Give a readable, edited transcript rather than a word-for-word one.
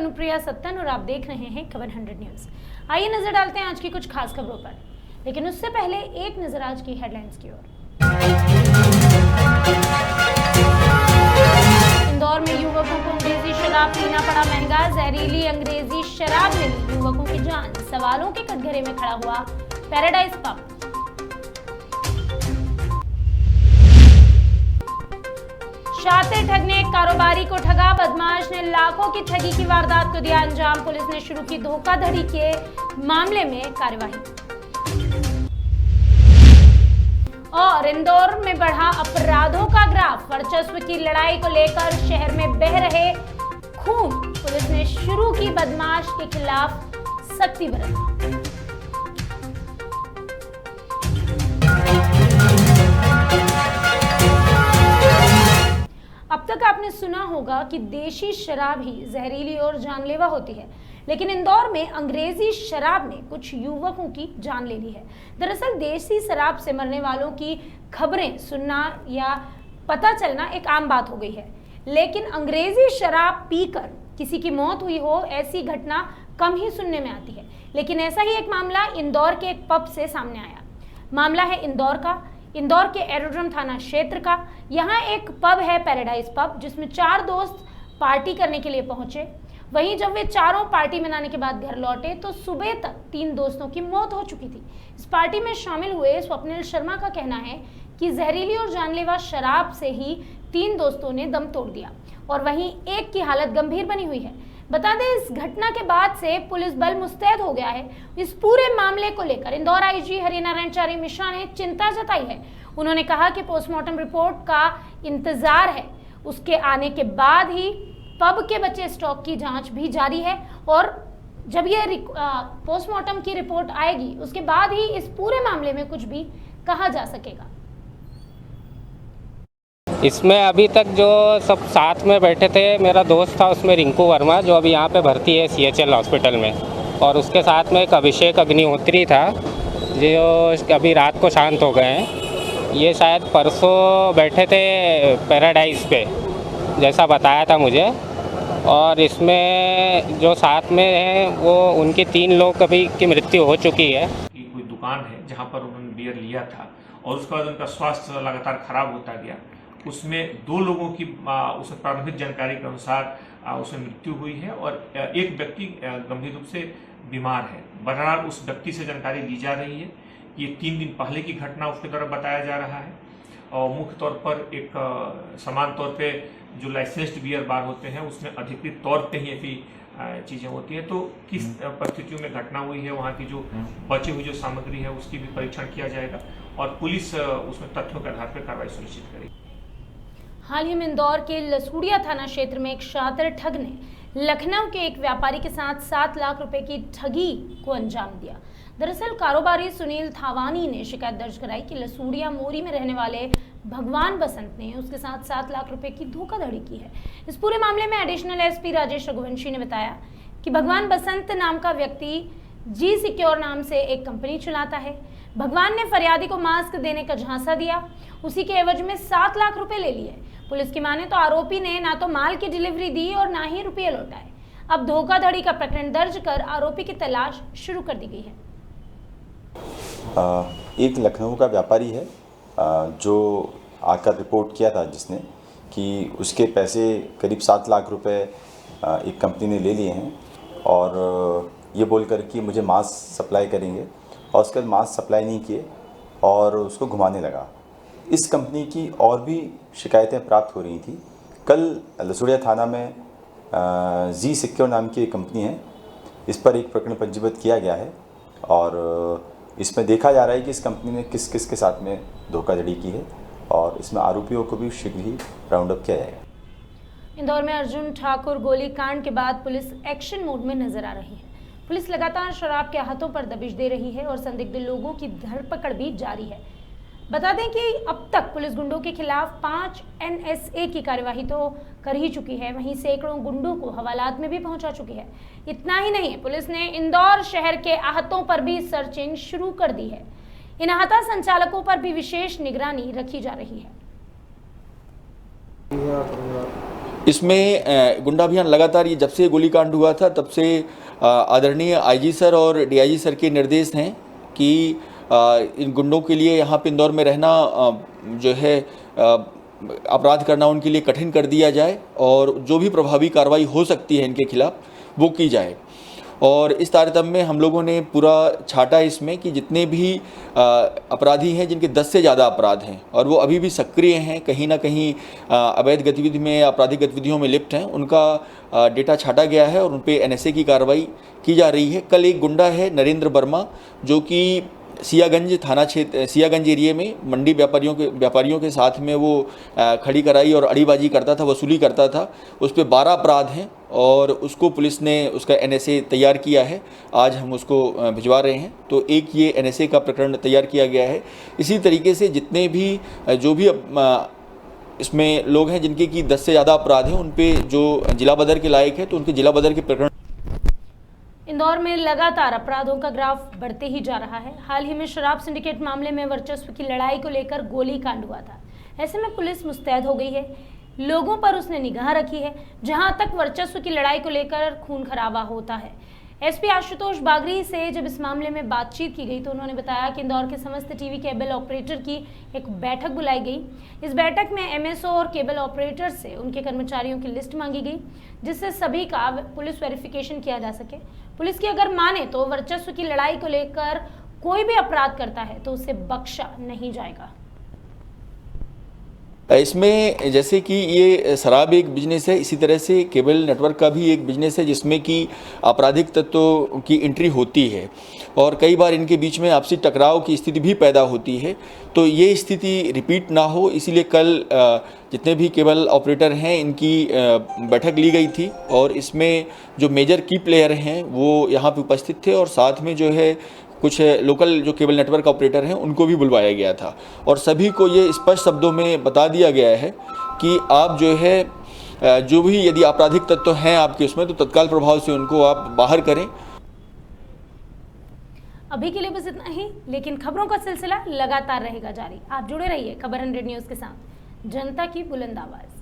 अनुप्रिया सत्तन और आप देख रहे हैं खबर 100 न्यूज। आइए नजर डालते हैं आज की कुछ खास खबरों पर, लेकिन उससे पहले एक नजर आज की हेडलाइंस की ओर। इंदौर में युवकों को अंग्रेजी शराब पीना पड़ा महंगा। जहरीली अंग्रेजी शराब ने ली युवकों की जान। सवालों के कटघरे में खड़ा हुआ पैराडाइज पब। शातिर ठग ने एक कारोबारी को ठगा। बदमाश ने लाखों की ठगी की वारदात को दिया अंजाम। पुलिस ने शुरू की धोखाधड़ी के मामले में कार्यवाही। और इंदौर में बढ़ा अपराधों का ग्राफ। वर्चस्व की लड़ाई को लेकर शहर में बह रहे खून। पुलिस ने शुरू की बदमाश के खिलाफ सख्ती बरतनी। अब तक आपने सुना होगा कि देशी शराब ही जहरीली और जानलेवा होती है, लेकिन इंदौर में अंग्रेजी शराब ने कुछ युवकों की जान ले ली है। दरअसल देसी शराब से मरने वालों की खबरें सुनना या पता चलना एक आम बात हो गई है, लेकिन अंग्रेजी शराब पीकर किसी की मौत हुई हो ऐसी घटना कम ही सुनने में आती है। लेकिन ऐसा ही एक मामला इंदौर के एक पब से सामने आया। मामला है इंदौर के एरोड्रम थाना क्षेत्र का। यहाँ एक पब है पैराडाइज पब, जिसमें 4 दोस्त पार्टी करने के लिए पहुंचे। वहीं जब वे चारों पार्टी मनाने के बाद घर लौटे तो सुबह तक 3 दोस्तों की मौत हो चुकी थी। इस पार्टी में शामिल हुए स्वप्निल शर्मा का कहना है कि जहरीली और जानलेवा शराब से ही 3 दोस्तों ने दम तोड़ दिया और वहीं एक की हालत गंभीर बनी हुई है। बता दें, इस घटना के बाद से पुलिस बल मुस्तैद हो गया है। इस पूरे मामले को लेकर इंदौर आईजी हरिनारायण चारी मिश्रा ने चिंता जताई है। उन्होंने कहा कि पोस्टमार्टम रिपोर्ट का इंतजार है, उसके आने के बाद ही पब के बचे स्टॉक की जांच भी जारी है और जब ये पोस्टमार्टम की रिपोर्ट आएगी उसके बाद ही इस पूरे मामले में कुछ भी कहा जा सकेगा। इसमें अभी तक जो सब साथ में बैठे थे, मेरा दोस्त था उसमें रिंकू वर्मा, जो अभी यहाँ पे भर्ती है CHL हॉस्पिटल में, और उसके साथ में एक अभिषेक अग्निहोत्री था जो अभी रात को शांत हो गए हैं। ये शायद परसों बैठे थे पैराडाइज पे, जैसा बताया था मुझे। और इसमें जो साथ में हैं वो उनके 3 लोग अभी की मृत्यु हो चुकी है। कोई दुकान है जहाँ पर उन्होंने बियर लिया था और उसके बाद उनका स्वास्थ्य लगातार खराब होता गया। उसमें 2 लोगों की उस प्रारंभिक जानकारी के अनुसार उसमें मृत्यु हुई है और एक व्यक्ति गंभीर रूप से बीमार है। बहरहाल उस व्यक्ति से जानकारी ली जा रही है। ये 3 दिन पहले की घटना उसके द्वारा बताया जा रहा है और मुख्य तौर पर एक समान तौर पे जो लाइसेंस्ड बियर बार होते हैं उसमें अधिकृत तौर पे ही ऐसी चीज़ें होती हैं। तो किस परिस्थितियों में घटना हुई है, वहाँ की जो बची हुई जो सामग्री है उसकी भी परीक्षण किया जाएगा और पुलिस उसमें तथ्यों के आधार पर कार्रवाई सुनिश्चित करेगी। हाल ही में इंदौर के लसूड़िया थाना क्षेत्र में एक शातिर ठग ने लखनऊ के एक व्यापारी के साथ 7 लाख रुपए की ठगी को अंजाम दिया। दरअसल कारोबारी सुनील थावानी ने शिकायत दर्ज कराई कि लसूड़िया मोरी में रहने वाले भगवान बसंत ने उसके साथ 7 लाख रुपए की धोखाधड़ी की है। इस पूरे मामले में एडिशनल SP राजेश रघुवंशी ने बताया कि भगवान बसंत नाम का व्यक्ति जी सिक्योर नाम से एक कंपनी चलाता है। भगवान ने फरियादी को मास्क देने का झांसा दिया, उसी के एवज में 7 लाख रुपए ले लिए। पुलिस की माने तो आरोपी ने ना तो माल की डिलीवरी दी और ना ही रुपये लौटाए। अब धोखाधड़ी का प्रकरण दर्ज कर आरोपी की तलाश शुरू कर दी गई है। एक लखनऊ का व्यापारी है जो आकर रिपोर्ट किया था जिसने कि उसके पैसे करीब 7 लाख रुपए एक कंपनी ने ले लिए हैं और ये बोलकर कि मुझे मास्क सप्लाई करेंगे और उसके बाद मास्क सप्लाई नहीं किए और उसको घुमाने लगा। इस कंपनी की और भी शिकायतें प्राप्त हो रही थी। कल लसूड़िया थाना में जी सिक्योर नाम की एक कंपनी है, इस पर एक प्रकरण पंजीबद्ध किया गया है और इसमें देखा जा रहा है कि इस कंपनी ने किस किस के साथ में धोखाधड़ी की है और इसमें आरोपियों को भी शीघ्र ही राउंड अप किया जाएगा। इंदौर में अर्जुन ठाकुर गोलीकांड के बाद पुलिस एक्शन मोड में नजर आ रही है। पुलिस लगातार शराब के हाथों पर दबिश दे रही है और संदिग्ध लोगों की धरपकड़ भी जारी है। बता दें कि अब तक पुलिस गुंडों के खिलाफ 5 NSA की कार्यवाही तो कर ही चुकी है, वहीं सैकड़ों गुंडों को हवालात में भी पहुंचा चुकी है। इतना ही नहीं, पुलिस ने इंदौर शहर के आहतों पर भी सर्चिंग शुरू कर दी है। इन आहता संचालकों पर भी विशेष निगरानी रखी जा रही है। इसमें गुंडा अभियान लगातार, ये जब से गोलीकांड हुआ था तब से आदरणीय आईजी सर और डीआईजी सर के निर्देश हैं कि इन गुंडों के लिए यहाँ पे इंदौर में रहना जो है अपराध करना उनके लिए कठिन कर दिया जाए और जो भी प्रभावी कार्रवाई हो सकती है इनके खिलाफ वो की जाए। और इस तारतम्य में हम लोगों ने पूरा छाटा इसमें कि जितने भी अपराधी हैं जिनके 10 से ज़्यादा अपराध हैं और वो अभी भी सक्रिय हैं, कहीं ना कहीं अवैध गतिविधि में, आपराधिक गतिविधियों में लिप्त हैं, उनका डेटा छाटा गया है और उन पर NSA की कार्रवाई की जा रही है। कल एक गुंडा है नरेंद्र वर्मा जो कि सियागंज थाना क्षेत्र, सियागंज एरिया में मंडी व्यापारियों के साथ में वो खड़ी कराई और अड़ीबाजी करता था, वसूली करता था। उस पर 12 अपराध हैं और उसको पुलिस ने उसका NSA तैयार किया है। आज हम उसको भिजवा रहे हैं। तो एक ये NSA का प्रकरण तैयार किया गया है। इसी तरीके से जितने भी जो भी इसमें लोग हैं जिनके की 10 से ज़्यादा अपराध हैं उन पे जो जिला बदर के लायक है तो उनके जिला बदर के प्रकरण। इंदौर में लगातार अपराधों का ग्राफ बढ़ते ही जा रहा है। हाल ही में शराब सिंडिकेट मामले में वर्चस्व की लड़ाई को लेकर गोलीकांड हुआ था। ऐसे में पुलिस मुस्तैद हो गई है, लोगों पर उसने निगाह रखी है। जहां तक वर्चस्व की लड़ाई को लेकर खून खराबा होता है। एसपी आशुतोष बागरी से जब इस मामले में बातचीत की गई तो उन्होंने बताया कि इंदौर के समस्त टीवी केबल ऑपरेटर की एक बैठक बुलाई गई। इस बैठक में MSO और केबल ऑपरेटर से उनके कर्मचारियों की लिस्ट मांगी गई जिससे सभी का पुलिस वेरिफिकेशन किया जा सके। पुलिस की अगर माने तो वर्चस्व की लड़ाई को लेकर कोई भी अपराध करता है तो उसे बख्शा नहीं जाएगा। इसमें जैसे कि ये शराब एक बिजनेस है, इसी तरह से केबल नेटवर्क का भी एक बिजनेस है जिसमें कि आपराधिक तत्वों की एंट्री होती है और कई बार इनके बीच में आपसी टकराव की स्थिति भी पैदा होती है। तो ये स्थिति रिपीट ना हो इसीलिए कल जितने भी केबल ऑपरेटर हैं इनकी बैठक ली गई थी और इसमें जो मेजर की प्लेयर हैं वो यहाँ पे उपस्थित थे और साथ में जो है कुछ लोकल जो केबल नेटवर्क ऑपरेटर हैं उनको भी बुलवाया गया था और सभी को ये स्पष्ट शब्दों में बता दिया गया है कि आप जो है जो भी यदि आपराधिक तत्व हैं आपके उसमें तो तत्काल प्रभाव से उनको आप बाहर करें। अभी के लिए बस इतना ही, लेकिन खबरों का सिलसिला लगातार रहेगा जारी। आप जुड़े रहिए खबर 100 न्यूज़ के साथ, जनता की बुलंद आवाज़।